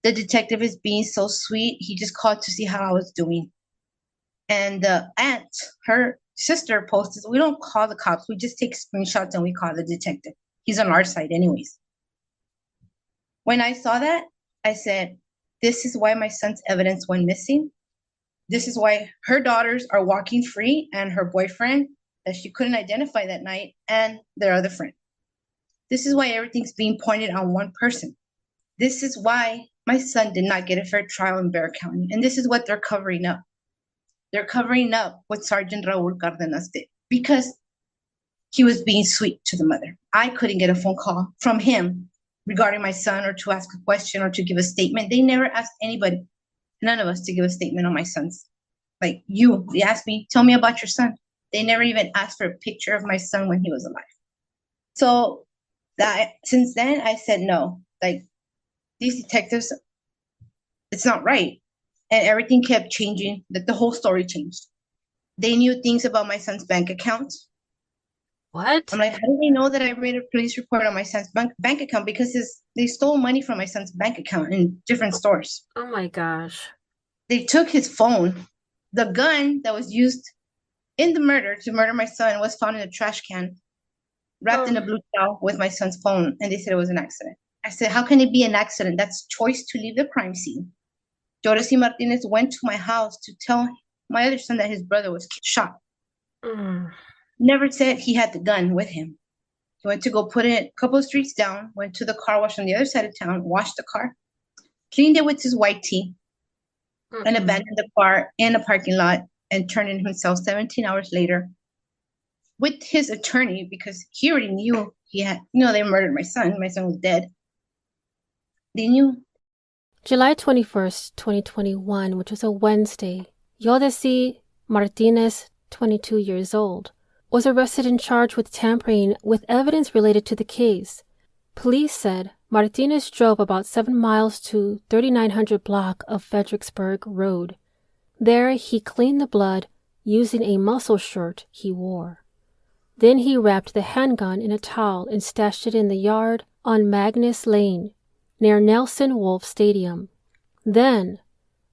B: The detective is being so sweet. He just called to see how I was doing. And the aunt, her sister, posted, we don't call the cops. We just take screenshots and we call the detective. He's on our side anyways. When I saw that, I said, this is why my son's evidence went missing. This is why her daughters are walking free and her boyfriend that she couldn't identify that night and their other friend. This is why everything's being pointed on one person. This is why my son did not get a fair trial in Bexar County. And this is what they're covering up. They're covering up what Sergeant Raul Cardenas did because he was being sweet to the mother. I couldn't get a phone call from him regarding my son or to ask a question or to give a statement. They never asked anybody, none of us, to give a statement on my son's. Like you, they asked me, tell me about your son. They never even asked for a picture of my son when he was alive. So that since then, I said no. Like these detectives, it's not right. And everything kept changing. That the whole story changed. They knew things about my son's bank account.
C: What?
B: I'm like, how do they know that I made a police report on my son's bank account? Because they stole money from my son's bank account in different stores.
C: Oh my gosh.
B: They took his phone. The gun that was used in the murder to murder my son was found in a trash can, wrapped in a blue towel with my son's phone. And they said it was an accident. I said, how can it be an accident? That's choice to leave the crime scene. Jodeci Martinez went to my house to tell my other son that his brother was shot. Never said he had the gun with him. He went to go put it a couple of streets down, went to the car wash on the other side of town, washed the car, cleaned it with his white tee, and abandoned the car in a parking lot and turned in himself 17 hours later with his attorney because he already knew they murdered my son. My son was dead. They knew.
A: July 21st, 2021, which was a Wednesday, Jodeci Martinez, 22 years old, was arrested and charged with tampering with evidence related to the case. Police said Martinez drove about 7 miles to 3900 block of Fredericksburg Road. There, he cleaned the blood using a muscle shirt he wore. Then he wrapped the handgun in a towel and stashed it in the yard on Magnus Lane, near Nelson Wolff Stadium. Then,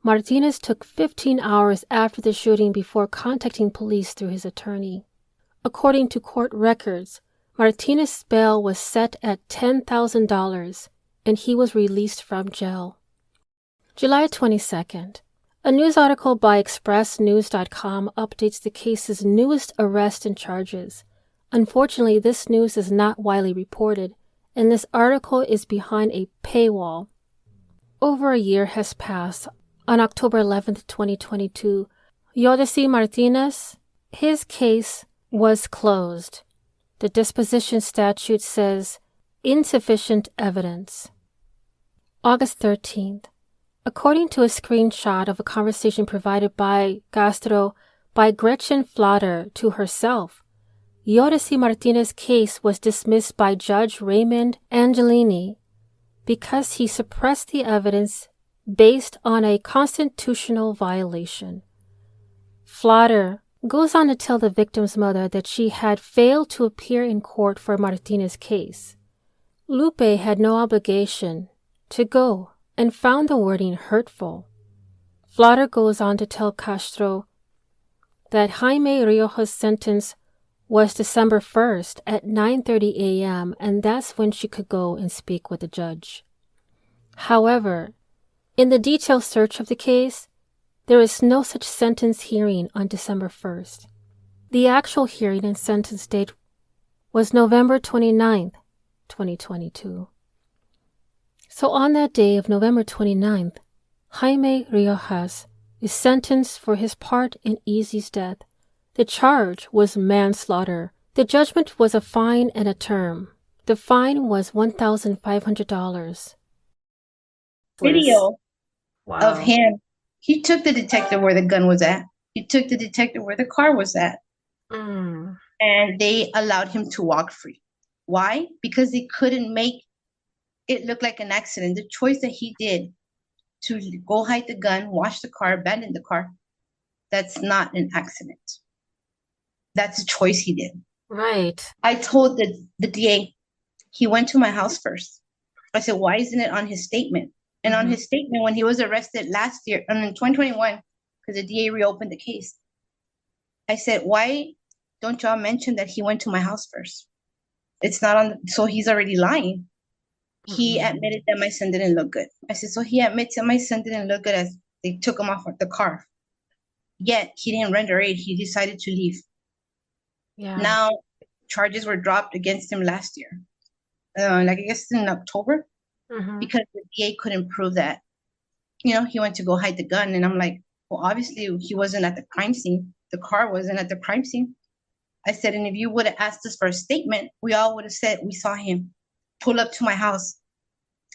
A: Martinez took 15 hours after the shooting before contacting police through his attorney. According to court records, Martinez's bail was set at $10,000 and he was released from jail. July 22nd. A news article by ExpressNews.com updates the case's newest arrest and charges. Unfortunately, this news is not widely reported, and this article is behind a paywall. Over a year has passed. On October 11th, 2022, Jodeci Martinez, his case was closed. The disposition statute says insufficient evidence. August 13th. According to a screenshot of a conversation provided by Castro by Gretchen Flader to herself, Jodeci Martinez's case was dismissed by Judge Raymond Angelini because he suppressed the evidence based on a constitutional violation. Flader goes on to tell the victim's mother that she had failed to appear in court for Martinez's case. Lupe had no obligation to go and found the wording hurtful. Flader goes on to tell Castro that Jaime Riojas' sentence was December 1st at 9:30 a.m. and that's when she could go and speak with the judge. However, in the detailed search of the case, there is no such sentence hearing on December 1st. The actual hearing and sentence date was November 29th, 2022. So on that day of November 29th, Jaime Riojas is sentenced for his part in Easy's death. The charge was manslaughter. The judgment was a fine and a term. The fine was $1,500.
B: Video
C: Wow.
B: of him. He took the detective where the gun was at. He took the detective where the car was at.
C: Mm.
B: and they allowed him to walk free. Why? Because they couldn't make it look like an accident. The choice that he did to go hide the gun, wash the car, abandon the car, that's not an accident. That's a choice he did.
C: Right.
B: I told the DA, he went to my house first. I said, why isn't it on his statement? And on his statement, when he was arrested last year, and in 2021, because the DA reopened the case, I said, why don't y'all mention that he went to my house first? It's not on, so he's already lying. He admitted that my son didn't look good. I said, so he admits that my son didn't look good as they took him off of the car. Yet he didn't render aid. He decided to leave.
C: Yeah.
B: Now, charges were dropped against him last year. Like I guess in October, because the DA couldn't prove that, he went to go hide the gun. And I'm like, well, obviously he wasn't at the crime scene. The car wasn't at the crime scene. I said, and if you would have asked us for a statement, we all would have said we saw him pull up to my house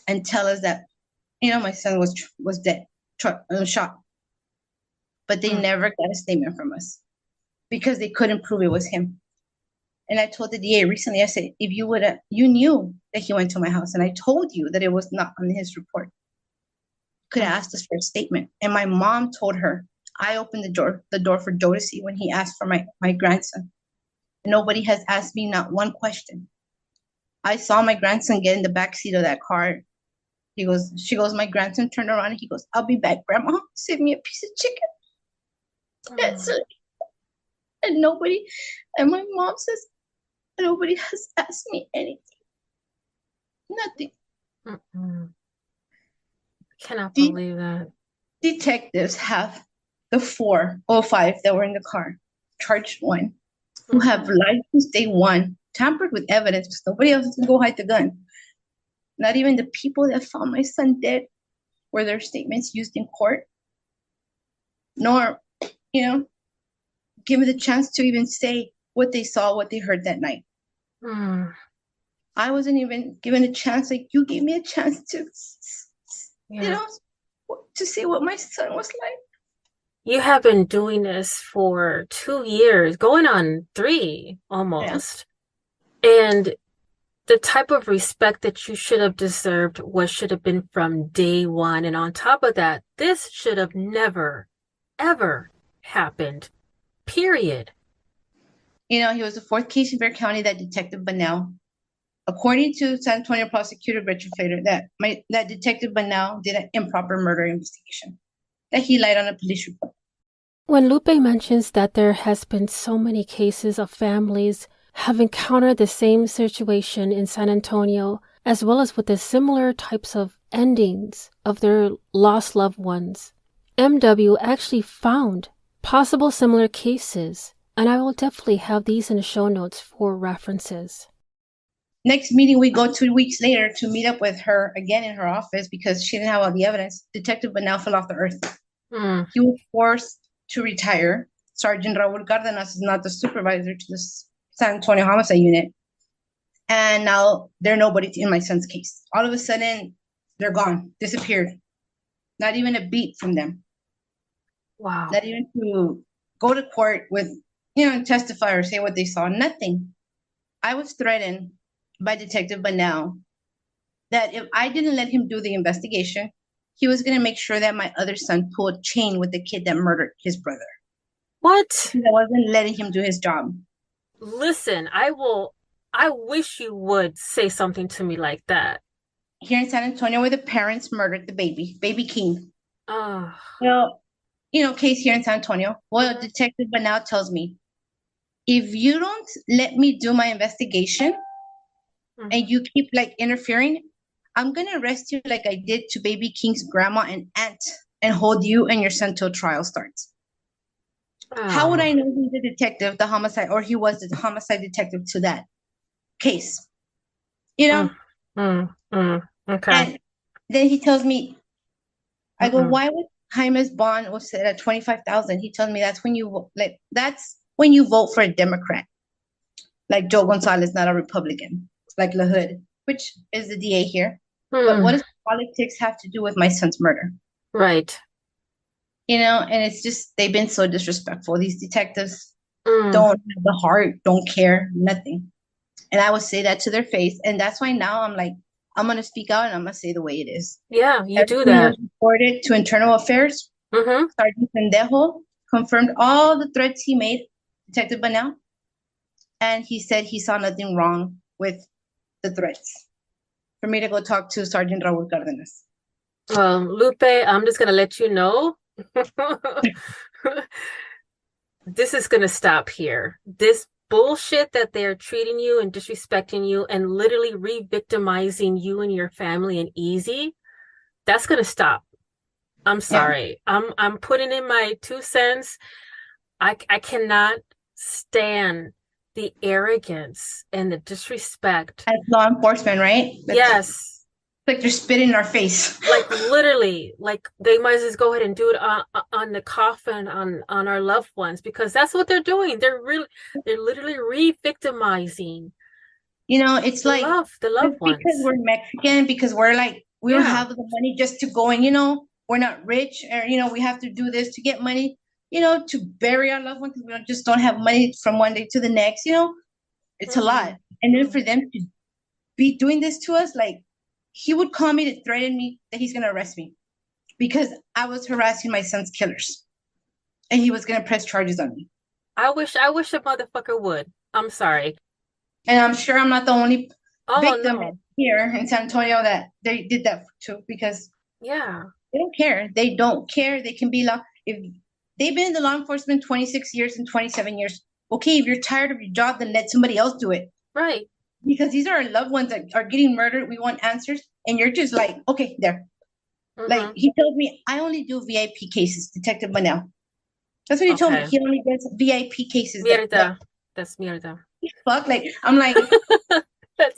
B: and tell us that, my son was dead, shot. But they never got a statement from us because they couldn't prove it was him. And I told the DA recently, I said, if you knew that he went to my house and I told you that it was not on his report, could have asked us for a statement. And my mom told her, I opened the door for Joe to see when he asked for my grandson. And nobody has asked me not one question. I saw my grandson get in the back seat of that car. She goes, my grandson turned around and he goes, I'll be back, Grandma. Save me a piece of chicken. That's it. And my mom says, nobody has asked me anything. Nothing.
C: Cannot believe that.
B: Detectives have the 4 or 5 that were in the car, charged one, who have lied since day one, tampered with evidence because nobody else can go hide the gun. Not even the people that found my son dead were their statements used in court, nor, give me the chance to even say what they saw, what they heard that night. I wasn't even given a chance, like you gave me a chance to, to see what my son was like.
C: You have been doing this for 2 years, going on 3 almost. Yeah. And the type of respect that you should have deserved should have been from day one. And on top of that, this should have never, ever happened, period.
B: He was the 4th case in Bexar County that Detective Bunnell, according to San Antonio prosecutor Richard Flader, that Detective Bunnell did an improper murder investigation, that he lied on a police report.
A: When Lupe mentions that there has been so many cases of families have encountered the same situation in San Antonio, as well as with the similar types of endings of their lost loved ones, MW actually found possible similar cases, and I will definitely have these in the show notes for references.
B: Next meeting, we go 2 weeks later to meet up with her again in her office because she didn't have all the evidence. Detective Bunnell fell off the earth. He was forced to retire. Sergeant Raul Cardenas is not the supervisor to the San Antonio Homicide Unit. And now they're nobody in my son's case. All of a sudden, they're gone, disappeared. Not even a beat from them.
C: Wow.
B: Not even to go to court with, testify or say what they saw. Nothing. I was threatened by Detective Bunnell that if I didn't let him do the investigation, he was going to make sure that my other son pulled chain with the kid that murdered his brother.
C: What?
B: Because I wasn't letting him do his job.
C: Listen, I wish you would say something to me like that.
B: Here in San Antonio, where the parents murdered the baby King.
C: Oh.
B: Well, case here in San Antonio. Well, Detective Bunnell tells me, if you don't let me do my investigation and you keep interfering, I'm going to arrest you like I did to baby King's grandma and aunt and hold you and your son till trial starts. Oh. How would I know he's the detective, the homicide, or he was the homicide detective to that case?
C: Okay.
B: And then he tells me, I go, why would Jaime's bond was set at $25,000? He tells me that's when you vote for a Democrat, like Joe Gonzalez, not a Republican, like LaHood, which is the DA here. But what does politics have to do with my son's murder?
C: Right.
B: And it's just, they've been so disrespectful, these detectives. don't have the heart, don't care, nothing. And I would say that to their face. And that's why now I'm like, I'm going to speak out and I'm going to say the way it is.
C: Yeah, you do
B: Everything
C: that.
B: was reported to Internal Affairs. Sergeant Pendejo confirmed all the threats he made, Detective Bunnell. And he said he saw nothing wrong with the threats. For me to go talk to Sergeant Raul Cardenas.
C: Lupe, I'm just going to let you know. This is going to stop here. This bullshit that they're treating you and disrespecting you and literally re-victimizing you and your family and easy, that's going to stop. I'm sorry. Yeah. I'm putting in my 2 cents. I cannot stand the arrogance and the disrespect.
B: As law enforcement, right?
C: Yes.
B: Like they're spitting in our face.
C: Like literally, like they might as well go ahead and do it on the coffin on our loved ones, because that's what they're doing. They're literally re-victimizing.
B: You know, it's like
C: the loved ones.
B: Because we're Mexican, because we're like, we don't have the money just to go and, you know, we're not rich, or, you know, we have to do this to get money, you know, to bury our loved ones, because we just don't have money from one day to the next, you know, it's a lot. And then for them to be doing this to us, like, he would call me to threaten me that he's going to arrest me because I was harassing my son's killers and he was going to press charges on me.
C: I wish a motherfucker would. I'm sorry.
B: And I'm sure I'm not the only victim here in San Antonio that they did that to, because they don't care. They don't care. They can be if they've been in the law enforcement 26 years and 27 years. Okay, if you're tired of your job, then let somebody else do it.
C: Right.
B: Because these are our loved ones that are getting murdered. We want answers. And you're just like, okay, there. Like, he told me, I only do VIP cases, Detective Bunnell. That's what he told me. He only does VIP cases.
C: That's mierda.
B: Fuck, like, I'm like,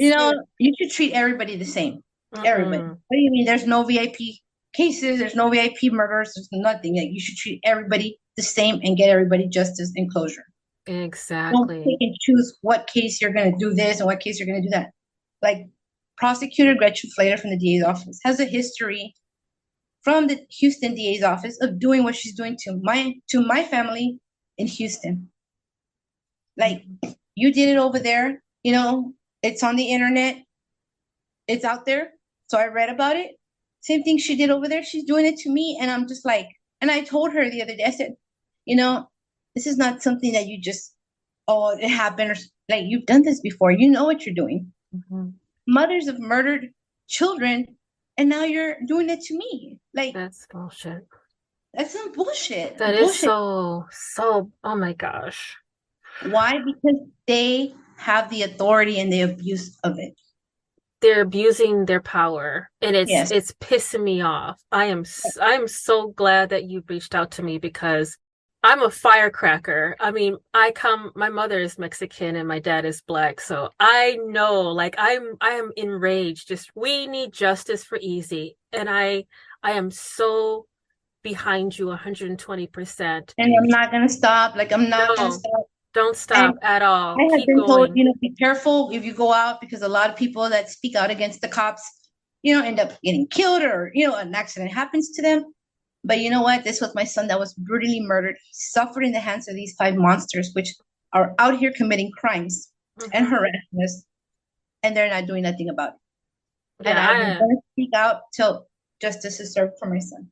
B: you know, you should treat everybody the same. Everybody. What do you mean? There's no VIP cases. There's no VIP murders. There's nothing. Like, you should treat everybody the same and get everybody justice and closure.
C: Exactly.
B: Don't pick and choose what case you're going to do this and what case you're going to do that. Like, Prosecutor Gretchen Flader from the DA's office has a history from the Houston DA's office of doing what she's doing to my family in Houston. Like, you did it over there, you know, it's on the internet, it's out there. So I read about it. Same thing she did over there. She's doing it to me. And I'm just like, and I told her the other day, I said, you know, this is not something that you just, oh, it happened. Or, like, you've done this before. You know what you're doing. Mothers have murdered children, and now you're doing it to me. Like,
C: that's bullshit.
B: That's some bullshit.
C: That is so, oh my gosh.
B: Why? Because they have the authority and the abuse of it.
C: They're abusing their power, and it's pissing me off. I'm so glad that you reached out to me, because I'm a firecracker. I mean, my mother is Mexican and my dad is Black. So I know, like, I am enraged. Just, we need justice for Easy. And I am so behind you 120%.
B: And I'm not going to stop. Like, I'm not going to stop.
C: Don't stop at all.
B: I have been told, you know, be careful if you go out, because a lot of people that speak out against the cops, you know, end up getting killed, or, you know, an accident happens to them. But you know what? This was my son that was brutally murdered. He suffered in the hands of these 5 monsters, which are out here committing crimes and harassing us, and they're not doing nothing about it. And I'm going to speak out till justice is served for my son.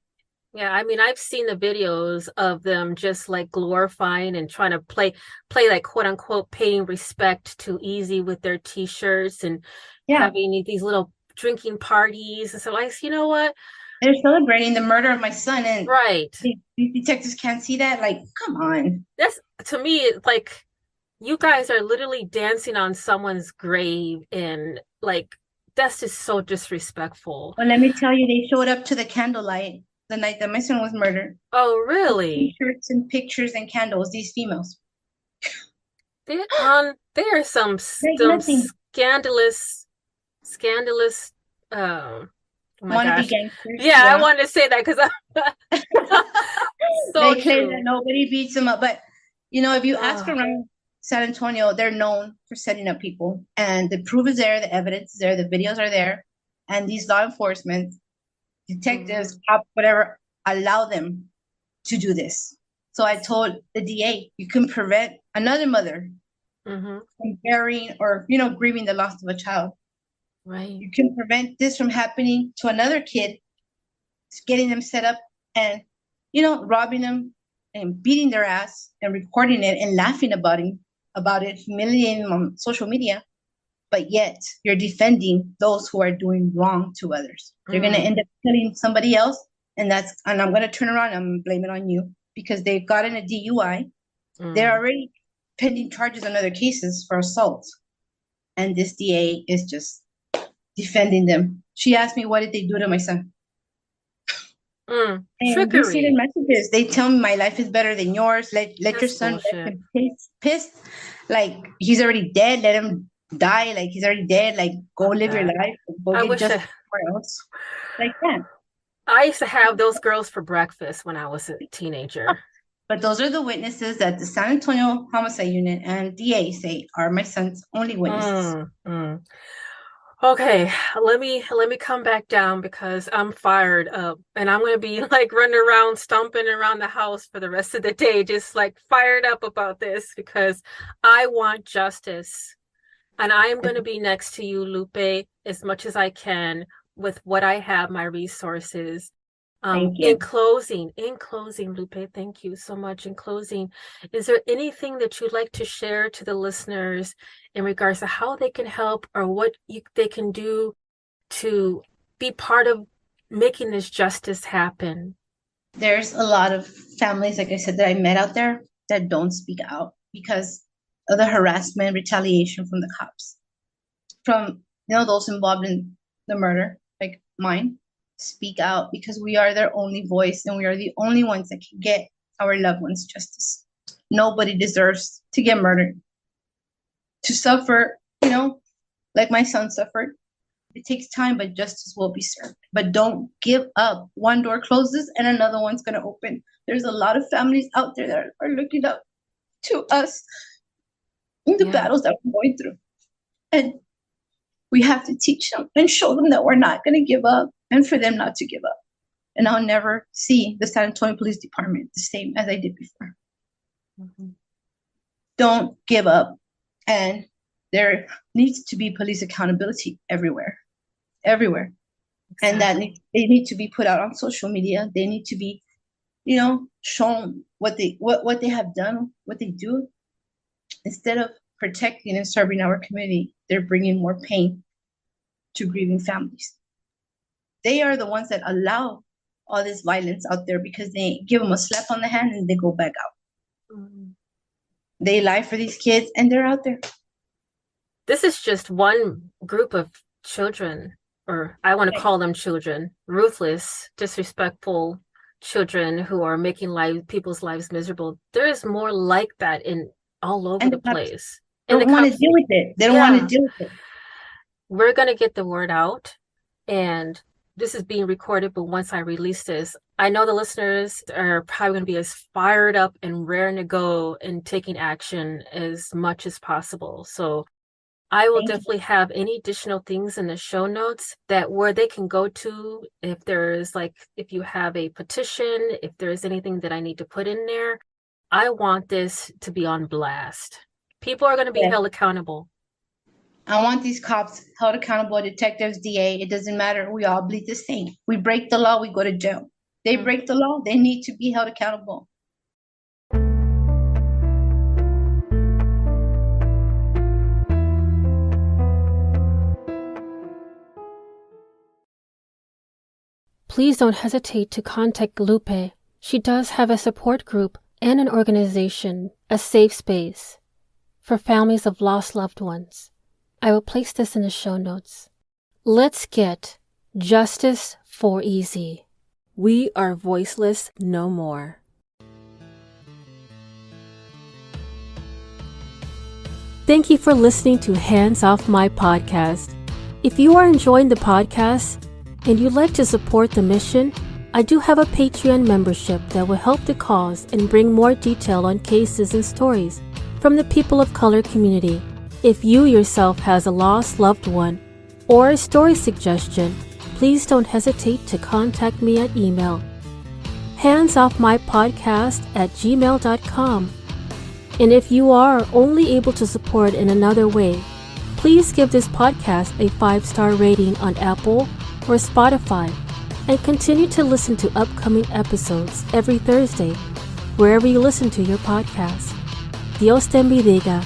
C: Yeah, I mean, I've seen the videos of them just like glorifying and trying to play like, quote unquote, paying respect to Easy with their T-shirts and having these little drinking parties. And so I said, you know what?
B: They're celebrating the murder of my son, and these detectives can't see that. Like, come on.
C: That's, to me, it's like, you guys are literally dancing on someone's grave, and like, that's just so disrespectful.
B: Well, let me tell you, they showed up to the candlelight the night that my son was murdered.
C: Oh, really?
B: T-shirts and pictures and candles. These females.
C: They are some scandalous. Oh my gosh. Yeah, I wanted to say that because
B: so they claim that nobody beats them up. But, you know, if you ask around San Antonio, they're known for setting up people. And the proof is there, the evidence is there, the videos are there. And these law enforcement, detectives, cops, whatever, allow them to do this. So I told the DA, you can prevent another mother
C: from
B: burying or, grieving the loss of a child.
C: Right.
B: You can prevent this from happening to another kid, getting them set up and, robbing them and beating their ass and recording it and laughing about it, humiliating them on social media. But yet you're defending those who are doing wrong to others. They're going to end up killing somebody else. And I'm going to turn around and blame it on you because they've gotten a DUI. They're already pending charges on other cases for assault. And this DA is just defending them. She asked me, what did they do to my son? And you see the messages. They tell me my life is better than yours. Let your son get pissed. Like he's already dead. Let him die. Like he's already dead. Like go live your life. Go get justice somewhere else. Like that.
C: I used to have those girls for breakfast when I was a teenager.
B: But those are the witnesses that the San Antonio Homicide Unit and DA say are my son's only witnesses.
C: Okay, let me come back down because I'm fired up and I'm going to be like running around, stomping around the house for the rest of the day, just like fired up about this because I want justice. And I am going to be next to you, Lupe, as much as I can with what I have, my resources. In closing, Lupe, thank you so much. In closing, is there anything that you'd like to share to the listeners in regards to how they can help or what they can do to be part of making this justice happen?
B: There's a lot of families, like I said, that I met out there that don't speak out because of the harassment, retaliation from the cops, from those involved in the murder, like mine. Speak out because we are their only voice and we are the only ones that can get our loved ones justice. Nobody deserves to get murdered, to suffer, like my son suffered. It takes time, but justice will be served. But don't give up. One door closes and another one's going to open. There's a lot of families out there that are looking up to us in the battles that we're going through. And we have to teach them and show them that we're not going to give up and for them not to give up. And I'll never see the San Antonio Police Department the same as I did before. Don't give up. And there needs to be police accountability everywhere. Exactly. And that they need to be put out on social media. They need to be, shown what they have done, what they do. Instead of protecting and serving our community, they're bringing more pain to grieving families. They are the ones that allow all this violence out there because they give them a slap on the hand and they go back out. They lie for these kids and they're out there.
C: This is just one group of children, or I want to call them children, ruthless, disrespectful children who are making people's lives miserable. There is more like that all over the place.
B: They don't want to deal with it. They don't want to deal with it.
C: We're going to get the word out, and this is being recorded, but once I release this, I know the listeners are probably going to be as fired up and raring to go and taking action as much as possible. So I will definitely have any additional things in the show notes where they can go to if if you have a petition, if there's anything that I need to put in there. I want this to be on blast. People are going to be held accountable.
B: I want these cops held accountable, detectives, DA. It doesn't matter. We all bleed the same. We break the law, we go to jail. They break the law, they need to be held accountable.
A: Please don't hesitate to contact Lupe. She does have a support group and an organization, a safe space for families of lost loved ones. I will place this in the show notes. Let's get justice for Easy.
D: We are voiceless no more. Thank you for listening to Hands Off My Podcast. If you are enjoying the podcast and you'd like to support the mission, I do have a Patreon membership that will help the cause and bring more detail on cases and stories from the people of color community. If you yourself has a lost loved one or a story suggestion, please don't hesitate to contact me at email
A: handsoffmypodcast@gmail.com. And if you are only able to support in another way, please give this podcast a 5-star rating on Apple or Spotify and continue to listen to upcoming episodes every Thursday, wherever you listen to your podcast. Dios te bendiga.